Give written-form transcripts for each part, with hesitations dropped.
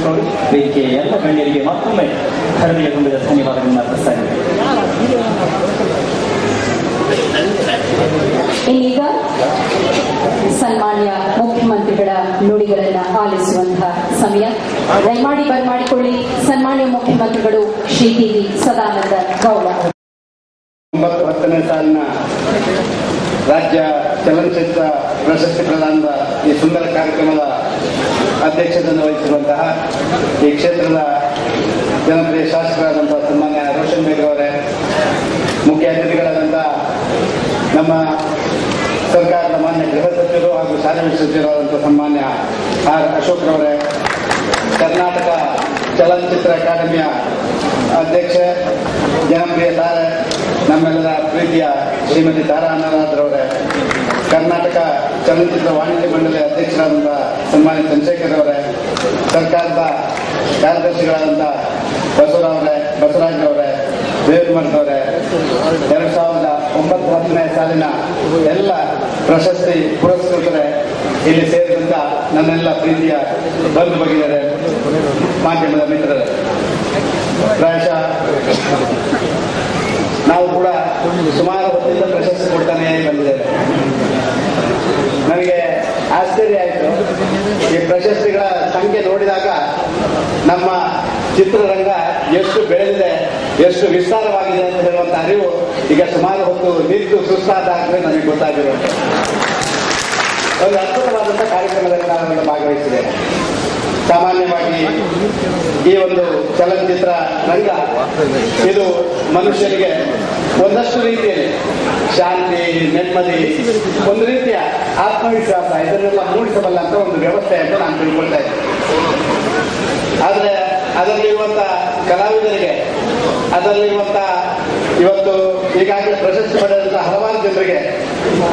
ತಿಳಿಸಿಕೊಡಿ. ವೇದಿಕೆಯ ಎಲ್ಲ ಗಣ್ಯರಿಗೆ ಮತ್ತೊಮ್ಮೆ ಹೃದಯ ತುಂಬಿದ ಧನ್ಯವಾದಗಳನ್ನು ಅರ್ಪಿಸ್ತಾ ಇದ್ದೇವೆ. ಇನ್ನೀಗ ಸನ್ಮಾನ್ಯ ಮುಖ್ಯಮಂತ್ರಿಗಳ ನುಡಿಗಳನ್ನು ಆಲಿಸುವಂತಹ ಸಮಯ. ದಯಮಾಡಿ ಬರಮಾಡಿಕೊಳ್ಳಿ ಸನ್ಮಾನ್ಯ ಮುಖ್ಯಮಂತ್ರಿಗಳು ಶ್ರೀ ಟಿ.ವಿ. ಸದಾನಂದ ಗೌಡ. 10ನೇ ಸಾಲಿನ ರಾಜ್ಯ ಚಲನಚಿತ್ರ ಪ್ರಶಸ್ತಿ ಪ್ರದಾನದ ಈ ಸುಂದರ ಕಾರ್ಯಕ್ರಮದ ಅಧ್ಯಕ್ಷತೆಯನ್ನು ವಹಿಸಿರುವಂತಹ ಈ ಕ್ಷೇತ್ರದ ಜನಪ್ರಿಯ ಶಾಸಕರಾದಂತಹ ಸನ್ಮಾನ್ಯ ರೋಷನ್ ಬೇಗ್ ಅವರೇ, ಮುಖ್ಯ ಅತಿಥಿಗಳಾದಂತಹ ನಮ್ಮ ಸರ್ಕಾರದ ಮಾನ್ಯ ಗೃಹ ಸಚಿವರು ಹಾಗೂ ಸಾರಿಗೆ ಸಚಿವರಾದಂತಹ ಸನ್ಮಾನ್ಯ ಆರ್ ಅಶೋಕ್ರವರೇ, ಕರ್ನಾಟಕ ಚಲನಚಿತ್ರ ಅಕಾಡೆಮಿಯ ಅಧ್ಯಕ್ಷೆ, ಜನಪ್ರಿಯ ತಾರೆ ನಮ್ಮೆಲ್ಲರ ಪ್ರೀತಿಯ ಶ್ರೀಮತಿ ತಾರಾ ಅನ್ನರಾದ್ರವರೇ, ಕರ್ನಾಟಕ ಚಲನಚಿತ್ರ ವಾಣಿಜ್ಯ ಮಂಡಳಿ ಅಧ್ಯಕ್ಷರಾದಂತಹ ಸನ್ಮಾನ್ಯ ಚಂದ್ರಶೇಖರ್ ಅವರೇ, ಸರ್ಕಾರದ ಕಾರ್ಯದರ್ಶಿಗಳಾದಂತಹ ಬಸವರಾಜ್ ಅವರೇ, ದೇವಮಠದವರೇ, 2009-10ನೇ ಸಾಲಿನ ಎಲ್ಲ ಪ್ರಶಸ್ತಿ ಪುರಸ್ಕೃತರೇ, ಇಲ್ಲಿ ಸೇರಿದಂತ ನನ್ನೆಲ್ಲ ಪ್ರೀತಿಯ ಬಂಧು ಭಗಿನಿಯರೇ, ಮಾಧ್ಯಮದ ಮಿತ್ರರೇ, ಪ್ರಾಯಶಃ ನಾವು ಕೂಡ ಸುಮಾರು ಹೊತ್ತಿಂದ ಪ್ರಶಸ್ತಿ ಕೊಡ್ತಾನೆ ಬಂದಿದ್ದೇವೆ. ನನಗೆ ಆಶ್ಚರ್ಯ ಆಯಿತು, ಈ ಪ್ರಶಸ್ತಿಗಳ ಸಂಖ್ಯೆ ನೋಡಿದಾಗ ನಮ್ಮ ಚಿತ್ರರಂಗ ಎಷ್ಟು ಬೆಳೆದಿದೆ, ಎಷ್ಟು ವಿಸ್ತಾರವಾಗಿದೆ ಅಂತ ಹೇಳುವಂತ ಅರಿವು ಈಗ ಸುಮಾರು ಹೊತ್ತು ನಿಂತು ಸುಸ್ತಾದಾಗಲೇ ನನಗೆ ಗೊತ್ತಾಗಿರುವಂತೆ ಒಂದು ಅದ್ಭುತವಾದಂತಹ ಕಾರ್ಯಕ್ರಮದಲ್ಲಿ ನಾನು ಭಾಗವಹಿಸಿದೆ. ಸಾಮಾನ್ಯವಾಗಿ ಈ ಒಂದು ಚಲನಚಿತ್ರ ರಂಗ ಇದು ಮನುಷ್ಯನಿಗೆ ಒಂದಷ್ಟು ರೀತಿಯಲ್ಲಿ ಶಾಂತಿ, ನೆಮ್ಮದಿ, ಒಂದು ರೀತಿಯ ಆತ್ಮವಿಶ್ವಾಸ ಇದನ್ನೆಲ್ಲ ಮೂಡಿಸಬಲ್ಲ ಅಂತ ಒಂದು ವ್ಯವಸ್ಥೆ ಅಂತ ನಾನು ತಿಳ್ಕೊಳ್ತಾ ಇದ್ದೆ. ಆದರೆ ಅದರಲ್ಲಿರುವಂತ ಕಲಾವಿದರಿಗೆ, ಅದರಲ್ಲಿರುವಂತ ಇವತ್ತು ಈಗಾಗಲೇ ಪ್ರಶಸ್ತಿ ಪಡೆದಂತಹ ಹಲವಾರು ಜನರಿಗೆ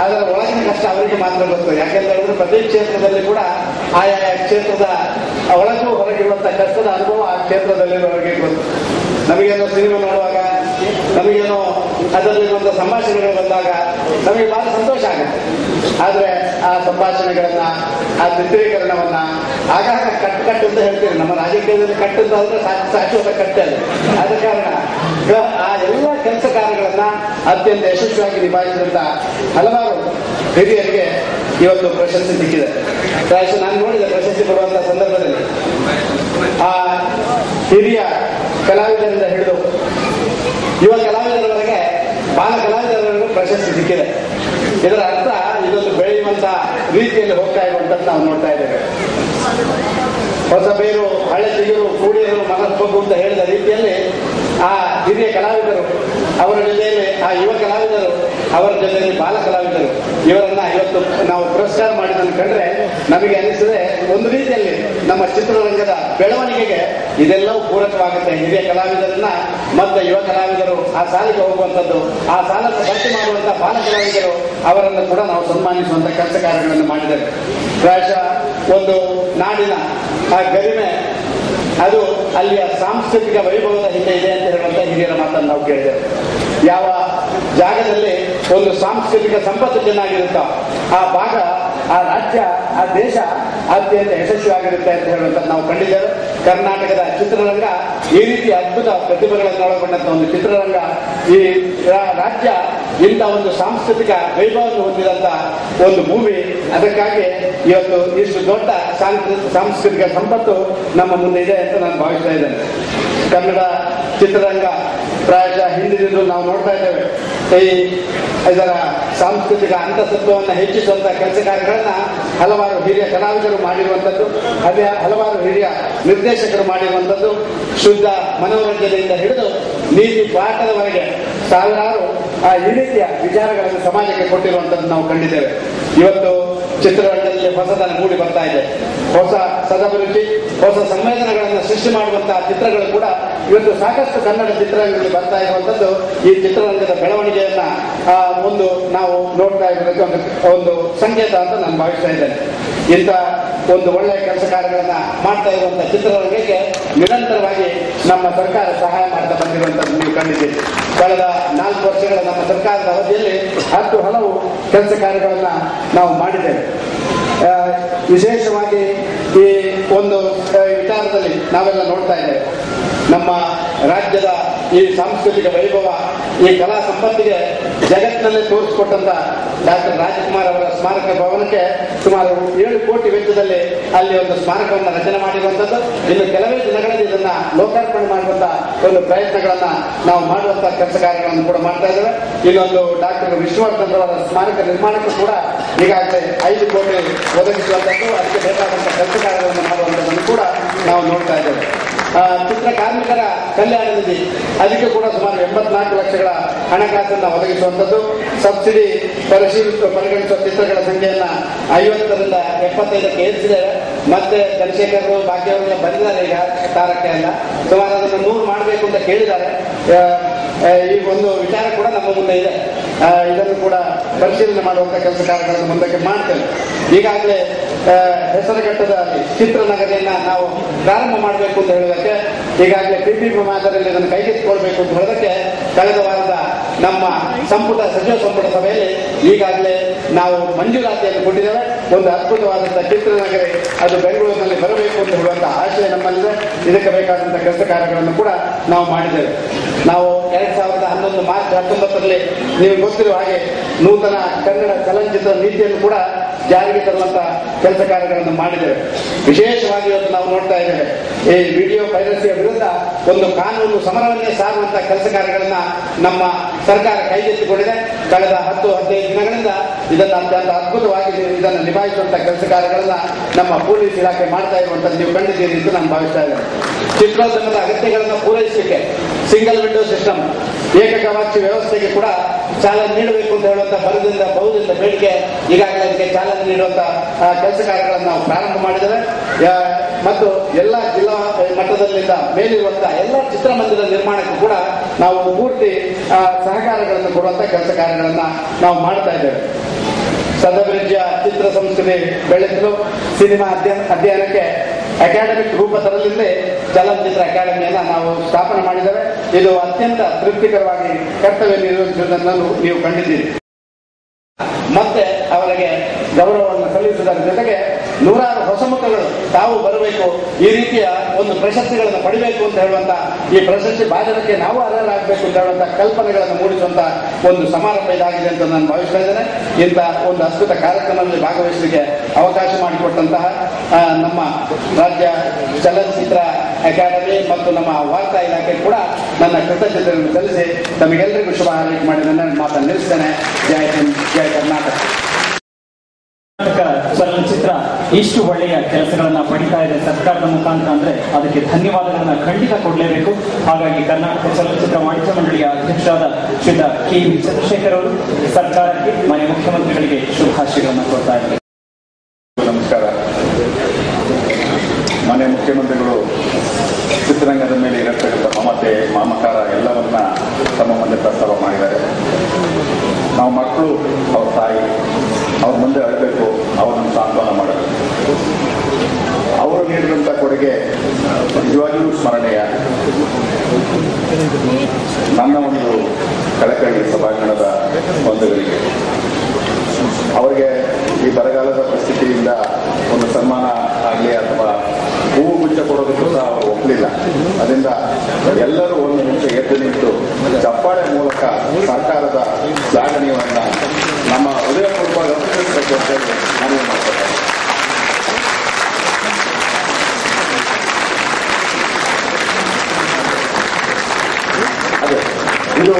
ಅದರ ಒಳಗಿನ ಕಷ್ಟ ಅವರಿಗೆ ಮಾತ್ರ ಗೊತ್ತು. ಯಾಕೆಂತ ಹೇಳಿದ್ರೆ ಪ್ರತಿ ಕ್ಷೇತ್ರದಲ್ಲಿ ಕೂಡ ಆಯಾ ಕ್ಷೇತ್ರದ ಒಳಗೂ ಹೊರಗಿರುವಂತಹ ಕಷ್ಟದ ಅನುಭವ ಆ ಕ್ಷೇತ್ರದಲ್ಲಿರುವವರಿಗೆ ಗೊತ್ತು. ನಮಗೇನೋ ಸಿನಿಮಾ ನೋಡುವಾಗ, ನಮಗೇನೋ ಅದರಲ್ಲಿರುವಂತ ಸಂಭಾಷಣೆಗಳು ಬಂದಾಗ ನಮಗೆ ಬಹಳ ಸಂತೋಷ ಆಗುತ್ತೆ. ಆದ್ರೆ ಆ ಸಂಭಾಷಣೆಗಳನ್ನ, ಆ ಚಿತ್ರೀಕರಣವನ್ನ ಆಗಾಗ ಕಟ್ಟು ಅಂತ ಹೇಳ್ತೀವಿ. ನಮ್ಮ ರಾಜಕೀಯದಲ್ಲಿ ಕಟ್ಟು ಅಂತ ಅಂದ್ರೆ ಶಾಶ್ವತ ಕಟ್ಟಲ್ಲ. ಆದ ಕಾರಣ ಆ ಎಲ್ಲ ಕೆಲಸ ಕಾರ್ಯಗಳನ್ನ ಅತ್ಯಂತ ಯಶಸ್ವಿಯಾಗಿ ನಿಭಾಯಿಸಿದಂತ ಹಲವಾರು ಹಿರಿಯರಿಗೆ ಇವತ್ತು ಪ್ರಶಸ್ತಿ ಸಿಕ್ಕಿದೆ. ಪ್ರಾಯಶಃ ನಾನು ನೋಡಿದ ಪ್ರಶಸ್ತಿ ಕೊಡುವಂತಹ ಸಂದರ್ಭದಲ್ಲಿ ಆ ಹಿರಿಯ ಕಲಾವಿದರಿಂದ ಹಿಡಿದು ಯುವ ಕಲಾವಿದರವರೆಗೆ, ಬಾಲ ಕಲಾವಿದರವರೆಗೂ ಪ್ರಶಸ್ತಿ ಸಿಕ್ಕಿದೆ. ಇದರ ಅರ್ಥ ಇದೊಂದು ಬೆಳೆಯುವಂತ ರೀತಿಯಲ್ಲಿ ಹೋಗ್ತಾ ಇರುವಂತದ್ದು ನಾವು ನೋಡ್ತಾ ಇದ್ದೇವೆ. ಹೊಸ ಬೇರು, ಹಳೆ ಚಿಗುರು, ಕೂಡಿಯರು ಮನಸ್ಸು ಅಂತ ಹೇಳಿದ ರೀತಿಯಲ್ಲಿ ಆ ಹಿರಿಯ ಕಲಾವಿದರು ಅವರ ಜೊತೆಯಲ್ಲಿ, ಆ ಯುವ ಕಲಾವಿದರು ಅವರ ಜೊತೆಯಲ್ಲಿ ಬಾಲ ಕಲಾವಿದರು, ಇವರನ್ನ ಇವತ್ತು ನಾವು ಪುರಸ್ಕಾರ ಮಾಡಿದ್ದನ್ನು ಕಂಡ್ರೆ ನಮಗೆ ಅನಿಸಿದೆ ಒಂದು ರೀತಿಯಲ್ಲಿ ನಮ್ಮ ಚಿತ್ರರಂಗದ ಬೆಳವಣಿಗೆಗೆ ಇದೆಲ್ಲವೂ ಪೂರಕವಾಗುತ್ತೆ. ಹಿರಿಯ ಕಲಾವಿದರನ್ನ ಮತ್ತೆ ಯುವ ಕಲಾವಿದರು ಆ ಸಾಲಿಗೆ ಹೋಗುವಂಥದ್ದು, ಆ ಸಾಲನ್ನು ಭರ್ತಿ ಮಾಡುವಂತಹ ಬಾಲ ಕಲಾವಿದರು ಅವರನ್ನು ಕೂಡ ನಾವು ಸನ್ಮಾನಿಸುವಂತ ಕೆಲಸ ಕಾರ್ಯಗಳನ್ನು ಮಾಡಿದ್ದೇವೆ. ಪ್ರಾಯಶಃ ಒಂದು ನಾಡಿನ ಆ ಗರಿಮೆ ಅದು ಅಲ್ಲಿಯ ಸಾಂಸ್ಕೃತಿಕ ವೈಭವದ ಹಿಂದೆ ಇದೆ ಅಂತ ಹೇಳುವಂತ ಹಿರಿಯರ ಮಾತನ್ನು ನಾವು ಕೇಳಿದ್ದೇವೆ. ಯಾವ ಜಾಗದಲ್ಲಿ ಒಂದು ಸಾಂಸ್ಕೃತಿಕ ಸಂಪತ್ತು ಚೆನ್ನಾಗಿರುತ್ತೋ ಆ ಭಾಗ, ಆ ರಾಜ್ಯ, ಆ ದೇಶ ಅತ್ಯಂತ ಯಶಸ್ವಿಯಾಗಿರುತ್ತೆ ಅಂತ ಹೇಳುವಂಥದ್ದು ನಾವು ಕಂಡಿದ್ದೇವೆ. ಕರ್ನಾಟಕದ ಚಿತ್ರರಂಗ ಈ ರೀತಿ ಅದ್ಭುತ ಪ್ರತಿಭೆಗಳನ್ನು ಒಳಗೊಂಡಂತ ಒಂದು ಚಿತ್ರರಂಗ, ಈ ರಾಜ್ಯ ಇಂಥ ಒಂದು ಸಾಂಸ್ಕೃತಿಕ ವೈಭವವನ್ನು ಹೊಂದಿದಂತ ಒಂದು ಭೂಮಿ. ಅದಕ್ಕಾಗಿ ಇವತ್ತು ಇಷ್ಟು ದೊಡ್ಡ ಸಾಂಸ್ಕೃತಿಕ ಸಂಪತ್ತು ನಮ್ಮ ಮುಂದೆ ಇದೆ ಅಂತ ನಾನು ಭಾವಿಸ್ತಾ ಇದ್ದೇನೆ. ಕನ್ನಡ ಚಿತ್ರರಂಗ ಪ್ರಾಯಶಃ ಹಿಂದಿನಿಂದ ನಾವು ನೋಡ್ತಾ ಇದ್ದೇವೆ. ಇದರ ಸಾಂಸ್ಕೃತಿಕ ಅಂತಸತ್ವವನ್ನು ಹೆಚ್ಚಿಸುವಂತ ಕೆಲಸ ಕಾರ್ಯಗಳನ್ನ ಹಲವಾರು ಹಿರಿಯ ಕಲಾವಿದರು ಮಾಡಿರುವಂತದ್ದು, ಅದೇ ಹಲವಾರು ಹಿರಿಯ ನಿರ್ದೇಶಕರು ಮಾಡಿರುವಂತದ್ದು, ಶುದ್ಧ ಮನೋರಂಜನೆಯಿಂದ ಹಿಡಿದು ನೀತಿ ಪಾಠದವರೆಗೆ ಸಾವಿರಾರು ಈ ರೀತಿಯ ವಿಚಾರಗಳನ್ನು ಸಮಾಜಕ್ಕೆ ಕೊಟ್ಟಿರುವಂತದ್ದು ನಾವು ಕಂಡಿದ್ದೇವೆ. ಇವತ್ತು ಚಿತ್ರರಂಗದಲ್ಲಿ ಹೊಸತನ ಮೂಡಿ ಬರ್ತಾ ಇದೆ. ಹೊಸ ಸದಭಿರುಚಿ, ಹೊಸ ಸಂವೇದನೆಗಳನ್ನು ಸೃಷ್ಟಿ ಮಾಡುವಂತಹ ಚಿತ್ರಗಳು ಕೂಡ ಇವತ್ತು ಸಾಕಷ್ಟು ಕನ್ನಡ ಚಿತ್ರರಂಗದಲ್ಲಿ ಬರ್ತಾ ಇರುವಂತದ್ದು ಈ ಚಿತ್ರರಂಗದ ಬೆಳವಣಿಗೆಯನ್ನ ಒಂದು ನಾವು ನೋಡ್ತಾ ಇರೋದಕ್ಕೆ ಒಂದು ಸಂಕೇತ ಅಂತ ನಾನು ಭಾವಿಸ್ತಾ ಇದ್ದೇನೆ. ಇಂಥ ಒಂದು ಒಳ್ಳೆಯ ಕೆಲಸ ಕಾರ್ಯಗಳನ್ನ ಮಾಡ್ತಾ ಇರುವಂತಹ ಚಿತ್ರರಂಗಕ್ಕೆ ನಿರಂತರವಾಗಿ ನಮ್ಮ ಸರ್ಕಾರ ಸಹಾಯ ಮಾಡ್ತಾ ಬಂದಿರುವಂತದ್ದು ನೀವು ಕಂಡಿದ್ದೀರಿ. ಕಳೆದ 4 ವರ್ಷಗಳ ನಮ್ಮ ಸರ್ಕಾರದ ಅವಧಿಯಲ್ಲಿ 10 ಹಲವು ಕೆಲಸ ಕಾರ್ಯಗಳನ್ನ ನಾವು ಮಾಡಿದ್ದೇವೆ. ವಿಶೇಷವಾಗಿ ಈ ಒಂದು ವಿಚಾರದಲ್ಲಿ ನಾವೆಲ್ಲ ನೋಡ್ತಾ ಇದ್ದೇವೆ. ನಮ್ಮ ರಾಜ್ಯದ ಈ ಸಾಂಸ್ಕೃತಿಕ ವೈಭವ, ಈ ಕಲಾ ಸಂಪತ್ತಿಗೆ ಜಗತ್ತಿನಲ್ಲೇ ತೋರಿಸಿಕೊಟ್ಟಂತ ಡಾಕ್ಟರ್ ರಾಜ್ಕುಮಾರ್ ಅವರ ಸ್ಮಾರಕ ಭವನಕ್ಕೆ ಸುಮಾರು 7 ಕೋಟಿ ವೆಚ್ಚದಲ್ಲಿ ಅಲ್ಲಿ ಒಂದು ಸ್ಮಾರಕವನ್ನು ರಚನೆ ಮಾಡಿರುವಂತದ್ದು. ಇನ್ನು ಕೆಲವೇ ದಿನಗಳಲ್ಲಿ ಇದನ್ನ ಲೋಕಾರ್ಪಣೆ ಮಾಡುವಂತ ಒಂದು ಪ್ರಯತ್ನಗಳನ್ನ ನಾವು ಮಾಡುವಂತ ಕೆಲಸ ಕಾರ್ಯಗಳನ್ನು ಕೂಡ ಮಾಡ್ತಾ ಇದ್ದೇವೆ. ಇನ್ನೊಂದು ಡಾಕ್ಟರ್ ವಿಷ್ಣುವರ್ಧನ್ ಅವರ ಸ್ಮಾರಕ ನಿರ್ಮಾಣಕ್ಕೂ ಕೂಡ ಈಗಾಗಲೇ 5 ಕೋಟಿ ಒದಗಿಸುವಂತದ್ದು, ಅದಕ್ಕೆ ಬೇಕಾದಂತ ಕೆಲಸ ಕಾರ್ಯಗಳನ್ನು ಮಾಡುವಂತದ್ದನ್ನು ಕೂಡ ನಾವು ನೋಡ್ತಾ ಇದ್ದೇವೆ. ಚಿತ್ರ ಕಾರ್ಮಿಕರ ಕಲ್ಯಾಣ ನಿಧಿ, ಅದಕ್ಕೆ ಕೂಡ ಸುಮಾರು 84 ಲಕ್ಷಗಳ ಹಣಕಾಸನ್ನು ಒದಗಿಸುವಂತದ್ದು. ಸಬ್ಸಿಡಿ ಪರಿಗಣಿಸುವ ಚಿತ್ರಗಳ ಸಂಖ್ಯೆಯನ್ನ 50ರಿಂದ 75ಕ್ಕೆ ಏರಿಸಿದ್ದೇವೆ. ಮತ್ತೆ ಚಂದ್ರಶೇಖರ್ ಬಾಕಿಯವರೆಲ್ಲ ಬಂದಿದ್ದಾರೆ ಈಗ ತಾರಕ್ಕೆ ಎಲ್ಲ, ಸುಮಾರು ಅದನ್ನು 100 ಮಾಡಬೇಕು ಅಂತ ಕೇಳಿದ್ದಾರೆ. ಈ ಒಂದು ವಿಚಾರ ಕೂಡ ನಮ್ಮ ಮುಂದೆ ಇದೆ. ಇದನ್ನು ಕೂಡ ಪರಿಶೀಲನೆ ಮಾಡುವಂತ ಕೆಲಸ ಕಾರ್ಯಗಳನ್ನು ಮುಂದಕ್ಕೆ ಮಾಡ್ತೇವೆ. ಈಗಾಗಲೇ ಹೆಸರುಘಟ್ಟದಲ್ಲಿ ಚಿತ್ರನಗರಿಯನ್ನ ನಾವು ಪ್ರಾರಂಭ ಮಾಡಬೇಕು ಅಂತ ಹೇಳೋದಕ್ಕೆ, ಈಗಾಗಲೇ PPP ಮಾದರಿಯಲ್ಲಿ ಇದನ್ನು ಕೈಗೆತ್ತಿಕೊಳ್ಬೇಕು ಅಂತ ಹೇಳೋದಕ್ಕೆ ಕಳೆದ ವಾರದ ನಮ್ಮ ಸಚಿವ ಸಂಪುಟ ಸಭೆಯಲ್ಲಿ ಈಗಾಗಲೇ ನಾವು ಮಂಜೂರಾತಿಯನ್ನು ಕೊಟ್ಟಿದ್ದೇವೆ. ಒಂದು ಅದ್ಭುತವಾದಂತಹ ಚಿತ್ರನಗರಿ ಅದು ಬೆಂಗಳೂರಿನಲ್ಲಿ ಬರಬೇಕು ಅಂತ ಹೇಳುವಂತಹ ಆಶಯ ನಮ್ಮಲ್ಲಿದೆ. ಇದಕ್ಕೆ ಬೇಕಾದಂತಹ ಕೆಲಸ ಕಾರ್ಯಗಳನ್ನು ಕೂಡ ನಾವು ಮಾಡಿದ್ದೇವೆ. ನಾವು 2011 ಮಾರ್ಚ್ 19ರಲ್ಲಿ ನೀವು ಗೊತ್ತಿರುವ ಹಾಗೆ ನೂತನ ಕನ್ನಡ ಚಲನಚಿತ್ರ ನೀತಿಯನ್ನು ಕೂಡ ಜಾರಿಗೆ ತರುವಂತ ಕೆಲಸ ಕಾರ್ಯಗಳನ್ನು ಮಾಡಿದ್ದೇವೆ. ವಿಶೇಷವಾಗಿ ಇವತ್ತು ನಾವು ನೋಡ್ತಾ ಇದ್ದೇವೆ, ಈ ವಿಡಿಯೋ ಪೈರಸಿಯ ವಿರುದ್ಧ ಒಂದು ಕಾನೂನು ಸಮರವನ್ನೇ ಸಾರುವಂತಹ ಕೆಲಸ ಕಾರ್ಯಗಳನ್ನ ನಮ್ಮ ಸರ್ಕಾರ ಕೈಗೆತ್ತಿಕೊಂಡಿದೆ. ಕಳೆದ 10-15 ದಿನಗಳಿಂದ ಇದನ್ನು ಅತ್ಯಂತ ಅದ್ಭುತವಾಗಿ ಇದನ್ನು ನಿಭಾಯಿಸುವಂತಹ ಕೆಲಸ ಕಾರ್ಯಗಳನ್ನ ನಮ್ಮ ಪೊಲೀಸ್ ಇಲಾಖೆ ಮಾಡ್ತಾ ಇರುವಂತದ್ದು ನೀವು ಕಂಡಿದ್ದೀರಿ ಎಂದು ನಾನು ಭಾವಿಸ್ತಾ ಇದ್ದೇನೆ. ಚಿತ್ರೋದ್ಯಮದ ಅಗತ್ಯಗಳನ್ನು ಪೂರೈಸಲಿಕ್ಕೆ ಸಿಂಗಲ್ ವಿಂಡೋ ಸಿಸ್ಟಮ್, ಏಕಗವಾಕ್ಷಿ ವ್ಯವಸ್ಥೆಗೆ ಕೂಡ ಚಾಲನೆ ನೀಡಬೇಕು ಅಂತ ಹೇಳುವಂತಹ ಬಹುದಿನದ ಬೇಡಿಕೆ, ಈಗಾಗಲೇ ಅದಕ್ಕೆ ಚಾಲನೆ ನೀಡುವಂತಹ ಕೆಲಸ ಕಾರ್ಯಗಳನ್ನು ನಾವು ಪ್ರಾರಂಭ ಮಾಡಿದ್ದೇವೆ. ಮತ್ತು ಎಲ್ಲ ಜಿಲ್ಲಾ ಮಟ್ಟದಲ್ಲಿಂದ ಮೇಲಿರುವಂತಹ ಎಲ್ಲ ಚಿತ್ರಮಂದಿರ ನಿರ್ಮಾಣಕ್ಕೂ ಕೂಡ ನಾವು ಪೂರ್ತಿ ಸಹಕಾರಗಳನ್ನು ಕೊಡುವಂತಹ ಕೆಲಸ ಕಾರ್ಯಗಳನ್ನ ನಾವು ಮಾಡ್ತಾ ಇದ್ದೇವೆ. ಸದಭಿರುಚಿಯ ಚಿತ್ರ ಸಂಸ್ಕೃತಿ ಬೆಳೆಸಲು ಸಿನಿಮಾ ಅಧ್ಯಯನಕ್ಕೆ ಅಕಾಡೆಮಿಕ್ ರೂಪ ತರಲಿಂದೇ ಚಲನಚಿತ್ರ ಅಕಾಡೆಮಿಯನ್ನ ನಾವು ಸ್ಥಾಪನೆ ಮಾಡಿದ್ದೇವೆ. ಇದು ಅತ್ಯಂತ ತೃಪ್ತಿಕರವಾಗಿ ಕರ್ತವ್ಯ ನಿರ್ವಹಿಸುವುದನ್ನು ನೀವು ಕಂಡಿದ್ದೀರಿ. ಮತ್ತೆ ಅವರಿಗೆ ಗೌರವವನ್ನು ಸಲ್ಲಿಸುವುದರ ಜೊತೆಗೆ 100 ಹೊಸ ಮುಖಗಳು ತಾವು ಬರಬೇಕು, ಈ ರೀತಿಯ ಒಂದು ಪ್ರಶಸ್ತಿಗಳನ್ನು ಪಡಿಬೇಕು ಅಂತ ಹೇಳುವಂತ, ಈ ಪ್ರಶಸ್ತಿ ಭಾಜನಕ್ಕೆ ನಾವು ಅರ್ಹರಾಗಬೇಕು ಅಂತ ಹೇಳುವಂತ ಕಲ್ಪನೆಗಳನ್ನು ಮೂಡಿಸುವಂತ ಒಂದು ಸಮಾರಂಭ ಇದಾಗಿದೆ ಅಂತ ನಾನು ಭಾವಿಸ್ತಾ ಇದ್ದೇನೆ. ಇಂಥ ಒಂದು ಅದ್ಭುತ ಕಾರ್ಯಕ್ರಮದಲ್ಲಿ ಭಾಗವಹಿಸಲಿಕ್ಕೆ ಅವಕಾಶ ಮಾಡಿಕೊಟ್ಟಂತಹ ನಮ್ಮ ರಾಜ್ಯ ಚಲನಚಿತ್ರ ಅಕಾಡೆಮಿ ಮತ್ತು ನಮ್ಮ ವಾರ್ತಾ ಇಲಾಖೆ ಕೂಡ ನನ್ನ ಕೃತಜ್ಞತೆಯನ್ನು ಸಲ್ಲಿಸಿ ತಮಗೆಲ್ಲರಿಗೂ ಶುಭ ಹಾರೈಕೆ ಮಾಡಿ ನನ್ನ ಮಾತನ್ನು ನಿಲ್ಲಿಸ್ತೇನೆ. ಜೈ ಹಿಂದ್, ಜೈ ಕರ್ನಾಟಕ. ಚಲನಚಿತ್ರ ಇಷ್ಟು ಒಳ್ಳೆಯ ಕೆಲಸಗಳನ್ನ ಪಡಿತಾ ಇದೆ ಸರ್ಕಾರದ ಮುಖಾಂತರ ಅಂದ್ರೆ ಅದಕ್ಕೆ ಧನ್ಯವಾದಗಳನ್ನ ಖಂಡಿತ ಕೊಡಲೇಬೇಕು. ಹಾಗಾಗಿ ಕರ್ನಾಟಕ ಚಲನಚಿತ್ರ ವಾಣಿಜ್ಯ ಮಂಡಳಿಯ ಅಧ್ಯಕ್ಷರಾದ ಶ್ರೀಯುತ KV ಚಂದ್ರಶೇಖರ್ ಅವರು ಸರ್ಕಾರಕ್ಕೆ ಮನೆ ಮುಖ್ಯಮಂತ್ರಿಗಳಿಗೆ ಶುಭಾಶಯಗಳನ್ನು ಕೊಡ್ತಾ ಇದ್ದಾರೆ. ನಮಸ್ಕಾರ. ಮನೆ ಮುಖ್ಯಮಂತ್ರಿಗಳು ಚಿತ್ರರಂಗದ ಮೇಲೆ ಇರತಕ್ಕಂಥ ಮಮತೆ, ಮಮಕಾರ ಎಲ್ಲವನ್ನ ತಮ್ಮ ಮುಂದೆ ಪ್ರಸ್ತಾವ ಮಾಡಿದ್ದಾರೆ. ನಾವು ಮಕ್ಕಳು, ಅವ್ರ ತಾಯಿ, ಅವ್ರ ಮುಂದೆ ಅಳಬೇಕು, ಅವರನ್ನು ಸಾಂತ್ವನ ಮಾಡಬೇಕು. ಅವರು ನೀಡಿದಂಥ ಕೊಡುಗೆ ನಿಜವಾಗಿಯೂ ಸ್ಮರಣೀಯ. ನನ್ನ ಒಂದು ಕಳಕಳಿ ಸಭಾಂಗಣದ ಬಂಧುಗಳಿಗೆ, ಅವರಿಗೆ ಈ ಬರಗಾಲದ ಪರಿಸ್ಥಿತಿಯಿಂದ ಒಂದು ಸನ್ಮಾನ ಆಗಲಿ ಅಥವಾ ಹೂವು ಗುಚ್ಚ ಕೊಡೋದಕ್ಕೂ ಸಹ ಅವರು ಒಪ್ಪಲಿಲ್ಲ. ಅದರಿಂದ ಎಲ್ಲರೂ ಒಂದು ನಿಮಿಷ ಎದ್ದು ನಿಂತು ಚಪ್ಪಾಳೆ ಮೂಲಕ ಸರ್ಕಾರದ ಶ್ಲಾಘನೀಯವನ್ನ ನಮ್ಮ ಹೃದಯಪೂರ್ವಕ ಅಭಿನಂದಿಸಬೇಕು ಅಂತ ಹೇಳಿ ಮನವಿ ಮಾಡ್ತಾರೆ. ಅದೇ ಇದು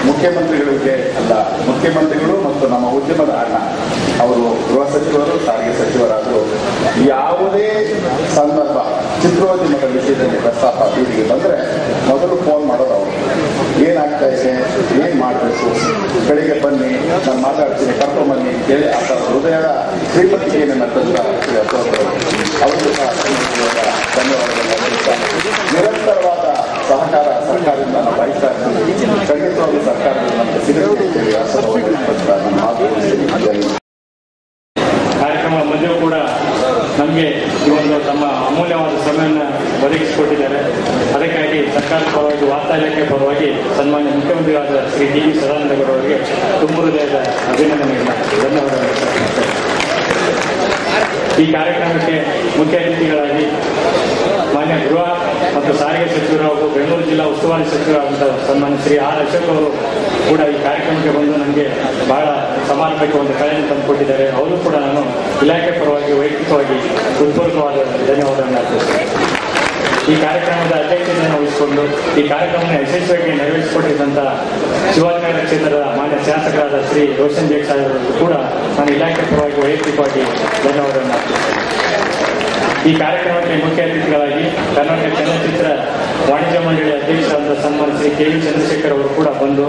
ಮುಖ್ಯಮಂತ್ರಿಗಳಿಗೆ ಅಲ್ಲ, ಮುಖ್ಯಮಂತ್ರಿಗಳು ಮತ್ತು ನಮ್ಮ ಉದ್ಯಮದ ಅಣ್ಣ ಅವರು ಗೃಹ ಸಚಿವರು, ಸಾರಿಗೆ ಸಚಿವರಾದರು ಯಾವುದೇ ಸಂದರ್ಭ ಚಿತ್ರೋದ್ಯಮದ ವಿಷಯದಲ್ಲಿ ಪ್ರಸ್ತಾಪ ಬೀದಿಗೆ ಬಂದರೆ ಮೊದಲು ಫೋನ್ ಮಾಡೋದು ಅವರು. ಏನಾಗ್ತಾ ಇದೆ, ಏನ್ ಮಾಡಬೇಕು, ಕಡೆಗೆ ಬನ್ನಿ, ನಾನು ಮಾತಾಡ್ತೀನಿ, ಕರ್ಕೊಂಡ್ಬನ್ನಿ ಹೇಳಿ ಆ ಹೃದಯದ ಶ್ರೀಮತಿಗೆಯನ್ನು ಅವರು ಸಹ ಧನ್ಯವಾದಗಳು. ನಿರಂತರವಾದ ಸಹಕಾರ ಸರ್ಕಾರದಿಂದ ನಾವು ಬಯಸ್ತಾ ಇದ್ದೀವಿ. ಖಂಡಿತವಾದ ಸರ್ಕಾರದಿಂದ ನಮಗೆ ಸಿಗಬೇಕು. ಕಾರ್ಯಕ್ರಮದ ಮಧ್ಯೆ ಕೂಡ ನಮಗೆ ಈ ಒಂದು ತಮ್ಮ ಅಮೂಲ್ಯವಾದ ಸಮಯವನ್ನು ಒದಗಿಸಿಕೊಟ್ಟಿದ್ದಾರೆ. ಅದಕ್ಕಾಗಿ ಸರ್ಕಾರದ ಪರವಾಗಿ, ವಾರ್ತಾ ಇಲಾಖೆ ಪರವಾಗಿ ಸನ್ಮಾನ್ಯ ಮುಖ್ಯಮಂತ್ರಿಗಳಾದ ಶ್ರೀ ಡಿ ವಿ ಸದಾನಂದ ಗೌಡ ಅವರಿಗೆ ತುಂಬ ಹೃದಯದ ಅಭಿನಂದನೆಗಳನ್ನು ಧನ್ಯವಾದಗಳು. ಈ ಕಾರ್ಯಕ್ರಮಕ್ಕೆ ಮುಖ್ಯ ಅತಿಥಿಗಳಾಗಿ ಮಾನ್ಯ ಗೃಹ ಮತ್ತು ಸಾರಿಗೆ ಸಚಿವರು ಹಾಗೂ ಬೆಂಗಳೂರು ಜಿಲ್ಲಾ ಉಸ್ತುವಾರಿ ಸಚಿವರಾದಂಥ ಸನ್ಮಾನ್ಯ ಶ್ರೀ ಆರ್ ಅಶೋಕ್ ಅವರು ಕೂಡ ಈ ಕಾರ್ಯಕ್ರಮಕ್ಕೆ ಬಂದು ನನಗೆ ಬಹಳ ಸಮಾರಂಭಕ್ಕೆ ಒಂದು ಕಳೆಯನ್ನು ತಂದುಕೊಟ್ಟಿದ್ದಾರೆ. ಅವರು ಕೂಡ ನಾನು ಇಲಾಖೆ ಪರವಾಗಿ ವೈಯಕ್ತಿಕವಾಗಿ ಹೃತ್ಪೂರ್ವಕವಾದ ಧನ್ಯವಾದಗಳನ್ನು ಅರ್ಪಿಸ್ತೇನೆ. ಈ ಕಾರ್ಯಕ್ರಮದ ಅಧ್ಯಕ್ಷತೆಯನ್ನು ವಹಿಸಿಕೊಂಡು ಈ ಕಾರ್ಯಕ್ರಮವನ್ನು ಯಶಸ್ವಿಯಾಗಿ ನೆರವೇರಿಸಿಕೊಟ್ಟಿದ್ದಂಥ ಶಿವಾಜಿನಗರ ಕ್ಷೇತ್ರದ ಮಾನ್ಯ ಶಾಸಕರಾದ ಶ್ರೀ ರೋಷನ್ ಬೇಗ್ ಸಾಹೇಬರು ಕೂಡ ನಾನು ಇಲಾಖೆ ಪರವಾಗಿ ವೈಯಕ್ತಿಕವಾಗಿ ಧನ್ಯವಾದಗಳನ್ನು ಅರ್ಪಿಸ್ತೇನೆ. ಈ ಕಾರ್ಯಕ್ರಮಕ್ಕೆ ಮುಖ್ಯ ಅತಿಥಿಗಳಾಗಿ ಕರ್ನಾಟಕ ಚಲನಚಿತ್ರ ವಾಣಿಜ್ಯ ಮಂಡಳಿ ಅಧ್ಯಕ್ಷರಾದ ಸನ್ಮಾನ್ಯ ಶ್ರೀ ಕೆ ವಿ ಚಂದ್ರಶೇಖರ್ ಅವರು ಕೂಡ ಬಂದು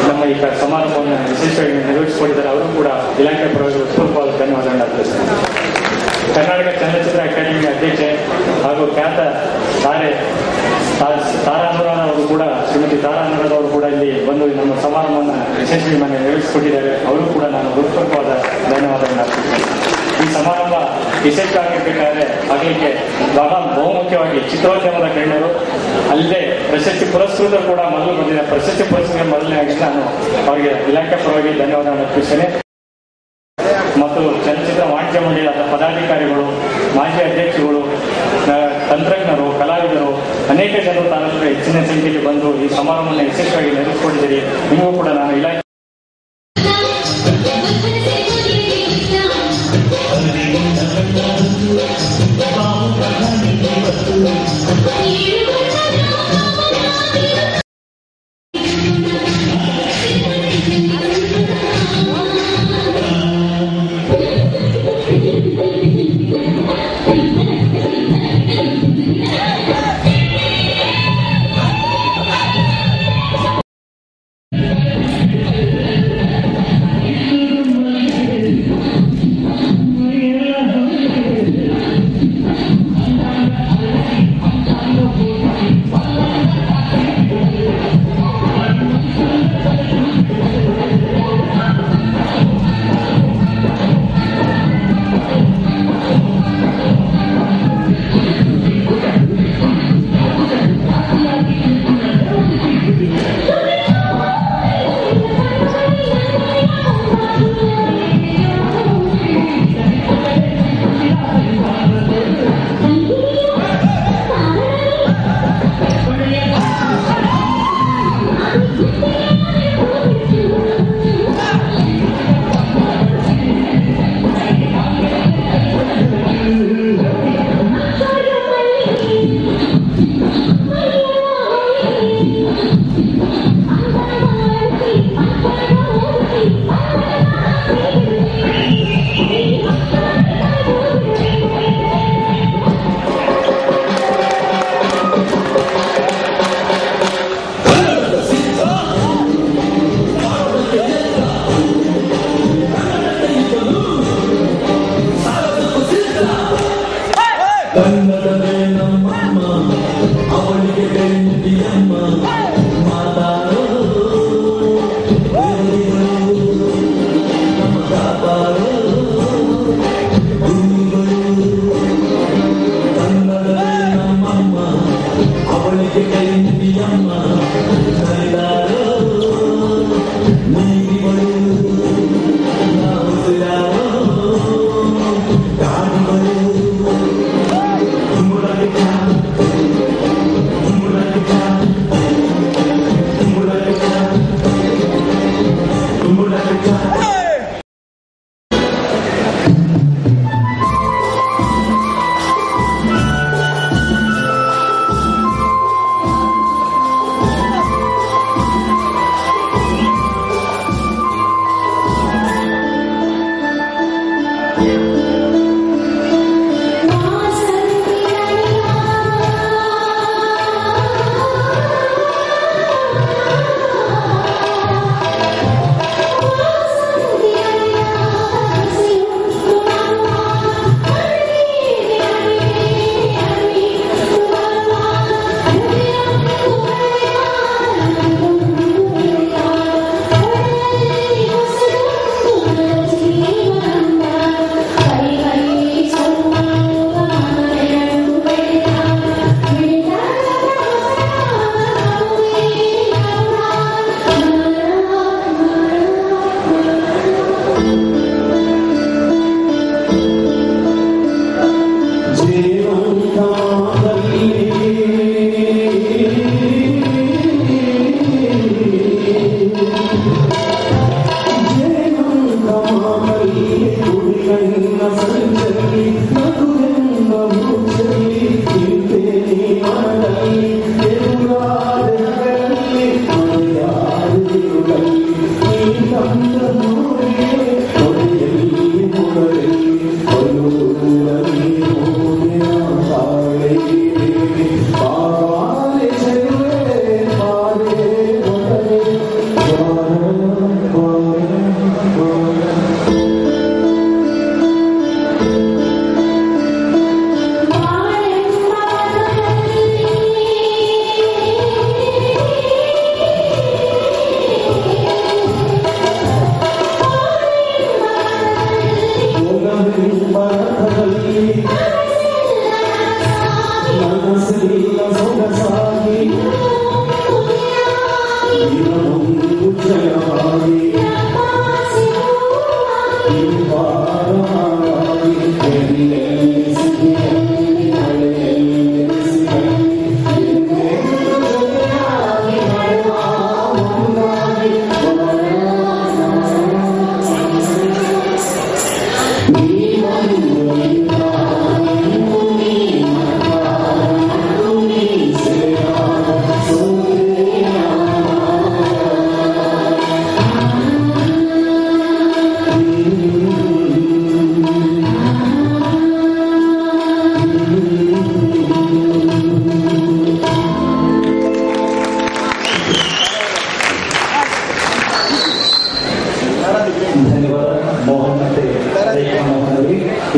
ನಮ್ಮ ಈ ಸಮಾರಂಭವನ್ನು ಯಶಸ್ವಿಯಾಗಿ ನೆರವೇರಿಸಿಕೊಂಡಿದ್ದಾರೆ. ಅವರು ಕೂಡ ಇಲಾಖೆ ಪರವಾಗಿ ಹೃತ್ಪೂರ್ವಕವಾದ ಧನ್ಯವಾದಗಳನ್ನು ಅರ್ಪಿಸುತ್ತಾರೆ. ಕರ್ನಾಟಕ ಚಲನಚಿತ್ರ ಅಕಾಡೆಮಿ ಅಧ್ಯಕ್ಷೆ ಹಾಗೂ ಖ್ಯಾತ ತಾರಾ ಅನುರಾಧ ಅವರು ಕೂಡ ಶ್ರೀಮತಿ ತಾರಾ ಅನುರಾಧ ಅವರು ಕೂಡ ಇಲ್ಲಿ ಬಂದು ನಮ್ಮ ಸಮಾರಂಭವನ್ನು ಯಶಸ್ವಿ ನೆರವೇರಿಸಿಕೊಟ್ಟಿದ್ದಾರೆ. ಅವರು ಕೂಡ ನಾನು ಹೃತ್ಪೂರ್ವಕವಾದ ಧನ್ಯವಾದಗಳನ್ನು ಅರ್ಪಿಸುತ್ತೇನೆ. ಈ ಸಮಾರಂಭ ಯಶಸ್ವಿಯಾಗಿರ್ಬೇಕಾದ್ರೆ ಆಗಲಿಕ್ಕೆ ಬಹುಮುಖ್ಯವಾಗಿ ಚಿತ್ರೋದ್ಯಮದ ಗಣ್ಯರು ಅಲ್ಲದೆ ಪ್ರಶಸ್ತಿ ಪುರಸ್ಕೃತರು ಕೂಡ ಮೊದಲು ಬಂದಿದ್ದಾರೆ. ಪ್ರಶಸ್ತಿ ಪುರಸ್ಕೃತ ಮೊದಲನೇ ಆಗಿ ನಾನು ಅವರಿಗೆ ಇಲಾಖೆ ಪರವಾಗಿ ಧನ್ಯವಾದಗಳನ್ನು ಅರ್ಪಿಸ್ತೇನೆ. ಮತ್ತು ಚಲನಚಿತ್ರ ವಾಣಿಜ್ಯ ಮಂಡಳಿಯ ಪದಾಧಿಕಾರಿಗಳು, ಮಾಜಿ ಅಧ್ಯಕ್ಷರುಗಳು, ತಂತ್ರಜ್ಞರು, ಕಲಾವಿದರು, ಅನೇಕ ಜನರು ತಾಲೂಕಿನ ಹೆಚ್ಚಿನ ಸಂಖ್ಯೆಯಲ್ಲಿ ಬಂದು ಈ ಸಮಾರಂಭವನ್ನು ಯಶಸ್ವಿಯಾಗಿ ನೆರವೇರಿಸಿಕೊಂಡಿದ್ದೀರಿ. ನಿಮಗೂ ಕೂಡ ನಾನು ಇಲಾಖೆ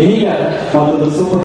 ಈಗ ಮತ್ತೊಂದು ಸೂಪರ್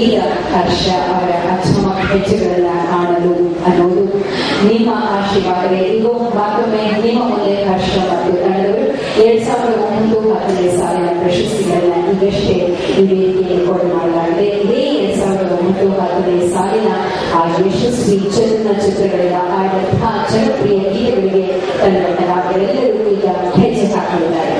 ಈಗ ಹರ್ಷ ಅವರ ಅಚ್ಚಮ ಹೆಜ್ಜೆಗಳನ್ನ ಕಾಣಲು ಅನ್ನೋದು ನಿಮ್ಮ ಆಶೀರ್ವಾದವೇ. ಇದು ಮತ್ತೊಮ್ಮೆ ನಿಮ್ಮ ಮುಂದೆ ಹರ್ಷ ಮತ್ತು ತಂಡಗಳು 2009-10 ಸಾಲಿನ ಪ್ರಶಸ್ತಿಗಳನ್ನ ಈಗಷ್ಟೇ ಈ ವೇದಿಕೆಯಲ್ಲಿ ಕೊಡು ಮಾಡಲಾಗಿದೆ. ಇದೇ 2009-10 ಸಾಲಿನ ಆ ಯಶಸ್ವಿ ಚಲನಚಿತ್ರಗಳಿಂದ ಆದಂತಹ ಜನಪ್ರಿಯ ಗೀತೆಗಳಿಗೆ ಕನ್ನಡದವರೆಲ್ಲರೂ ಈಗ ಹೆಜ್ಜೆ ಹಾಕಲಿದ್ದಾರೆ.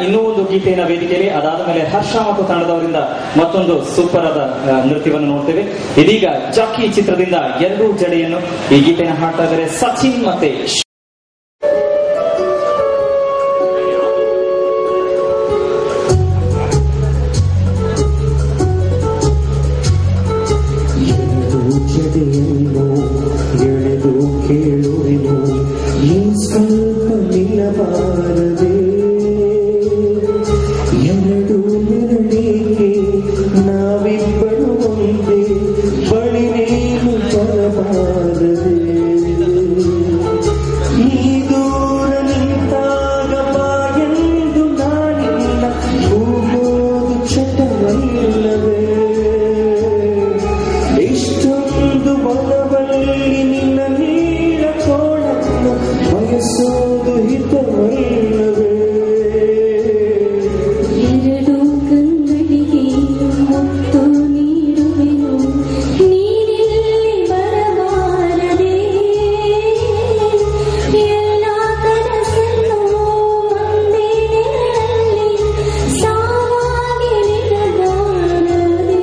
ಇನ್ನೂ ಒಂದು ಗೀತೆಯ ವೇದಿಕೆಯಲ್ಲಿ ಅದಾದ ಮೇಲೆ ಹರ್ಷ ಮತ್ತು ತಂಡದವರಿಂದ ಮತ್ತೊಂದು ಸೂಪರ್ ಆದ ನೃತ್ಯವನ್ನು ನೋಡ್ತೇವೆ. ಇದೀಗ ಜಾಕಿ ಚಿತ್ರದಿಂದ ಎರಡು ಜಡೆಯನ್ನು ಈ ಗೀತೆಯನ್ನು ಹಾಡ್ತಾ ಇದ್ದಾರೆ ಸಚಿನ್ ಮತ್ತೆ ಹಿತವಲ್ಲವೇ ಇಷ್ಟೊಂದು ಬಲವಲ್ಲಿ ನಿನ್ನ ನೀಳ ಕೋಣನ್ನು ಬಯಸೋದು ಹಿತವಲ್ಲವೇ ಎರಡು ಕಣ್ಗಳಿಗೆ ಮುತ್ತು ನೀಡುವೆನು ನೀನಿಲ್ಲಿ ಬರಬಾರದೆ ಎಲ್ಲ ಕನಸನ್ನು ಒಂದೇ ನೆರಳಲ್ಲಿ ಸಾವಾಗಿ ನಿಲ್ಲಬಾರದೆ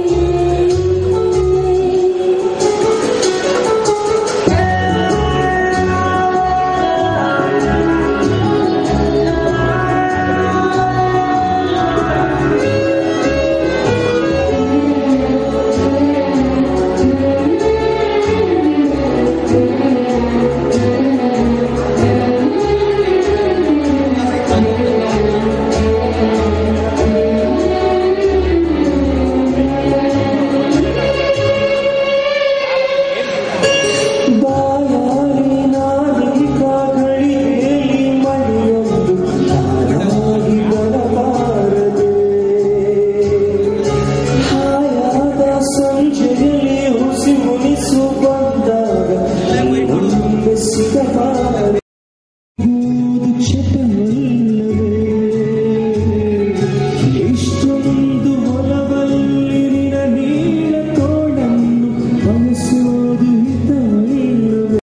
ಬಾಯಾರಿ ನಾಡಿಕಾಗಳಿಗೆಯಲ್ಲಿ ಮಳೆಯೊಂದು ತಾನಾಗಿ ಬರಬಾರದೆ ಹಾಯಾದ ಸಂಜೆಯಲ್ಲಿ ಹುಸಿ ಮುನಿಸು ಬಂದಾಗ ಒಮ್ಮೆ ಸಿಗಬಾರದೆ ಚಟವಲ್ಲವೇ ಇಷ್ಟೊಂದು ಹೊಲವಲ್ಲಿ ನಿನ್ನ ನೀಳ ತೋಳನ್ನು ಬಯಸೋದು ಹಿತವಲ್ಲವೇ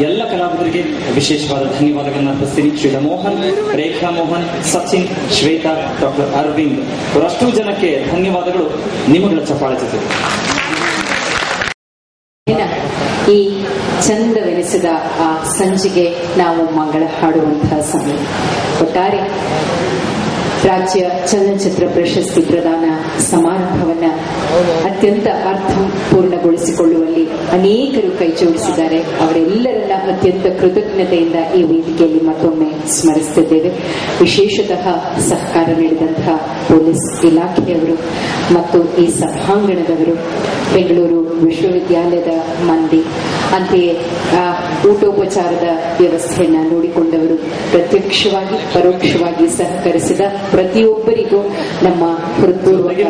ಎಲ್ಲ ಕಲಾವಿದರಿಗೆ ವಿಶೇಷವಾದ ಧನ್ಯವಾದಗಳನ್ನು ಅರ್ಪಿಸ್ತೀನಿ. ಶ್ರೀ ಮೋಹನ್, ರೇಖಾ ಮೋಹನ್, ಸಚಿನ್, ಶ್ವೇತಾ, ಡಾಕ್ಟರ್ ಅರವಿಂದ್ ಅವರಷ್ಟು ಜನಕ್ಕೆ ಧನ್ಯವಾದಗಳು. ನಿಮಗಳ ಚಪ್ಪಾಳೆ ಜೊತೆ ಈ ಚಂದವೆನಿಸಿದ ಆ ಸಂಜೆಗೆ ನಾವು ಮಂಗಳ ಹಾಡುವಂತಹ ಸಮಯ. ಒಟ್ಟಾರೆ ರಾಜ್ಯ ಚಲನಚಿತ್ರ ಪ್ರಶಸ್ತಿ ಪ್ರದಾನ ಸಮಾರಂಭವನ್ನ ಅತ್ಯಂತ ಅರ್ಥಪೂರ್ಣಗೊಳಿಸಿಕೊಳ್ಳುವಲ್ಲಿ ಅನೇಕರು ಕೈ ಜೋಡಿಸಿದ್ದಾರೆ. ಅವರೆಲ್ಲರನ್ನ ಅತ್ಯಂತ ಕೃತಜ್ಞತೆಯಿಂದ ಈ ವೇದಿಕೆಯಲ್ಲಿ ಮತ್ತೊಮ್ಮೆ ಸ್ಮರಿಸುತ್ತಿದ್ದೇವೆ. ವಿಶೇಷತಃ ಸಹಕಾರ ನೀಡಿದಂತಹ ಪೊಲೀಸ್ ಇಲಾಖೆಯವರು ಮತ್ತು ಈ ಸಭಾಂಗಣದವರು, ಬೆಂಗಳೂರು ವಿಶ್ವವಿದ್ಯಾಲಯದ ಮಂದಿ, ಅಂತೆಯೇ ಊಟೋಪಚಾರದ ವ್ಯವಸ್ಥೆಯನ್ನ ನೋಡಿಕೊಂಡವರು, ಪ್ರತ್ಯಕ್ಷವಾಗಿ ಪರೋಕ್ಷವಾಗಿ ಸಹಕರಿಸಿದ ಪ್ರತಿಯೊಬ್ಬರಿಗೂ ನಮ್ಮ ಹೃತ್ಪೂರ್ವಕ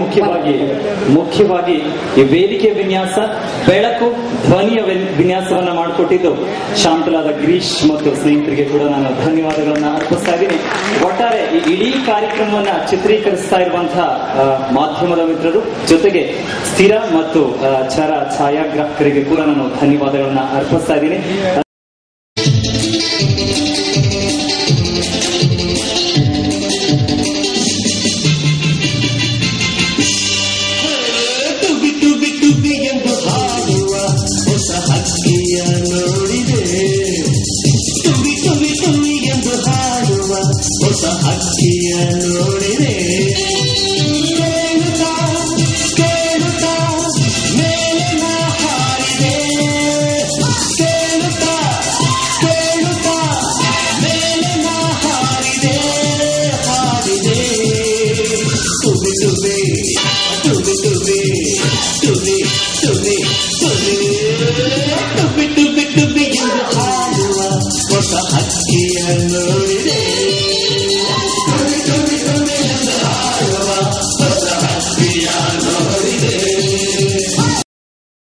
ಮುಖ್ಯವಾಗಿ ಈ ವೇದಿಕೆ ವಿನ್ಯಾಸ, ಬೆಳಕು, ಧ್ವನಿಯ ವಿನ್ಯಾಸವನ್ನ ಮಾಡಿಕೊಟ್ಟಿದ್ದು ಶಾಂತಲಾದ ಗಿರೀಶ್ ಮತ್ತು ಸ್ನೇಹಿತರಿಗೆ ಕೂಡ ನಾನು ಧನ್ಯವಾದಗಳನ್ನ ಅರ್ಪಿಸ್ತಾ ಇದ್ದೀನಿ. ಒಟ್ಟಾರೆ ಈ ಇಡೀ ಕಾರ್ಯಕ್ರಮವನ್ನ ಚಿತ್ರೀಕರಿಸ್ತಾ ಇರುವಂತಹ ಮಾಧ್ಯಮದ ಮಿತ್ರರು, ಜೊತೆಗೆ ಸ್ಥಿರ ಮತ್ತು ಛಾಯಾಗ್ರಾಹಕರಿಗೆ ಕೂಡ ನಾನು ಧನ್ಯವಾದಗಳನ್ನ ಅರ್ಪಿಸ್ತಾ ಇದ್ದೀನಿ.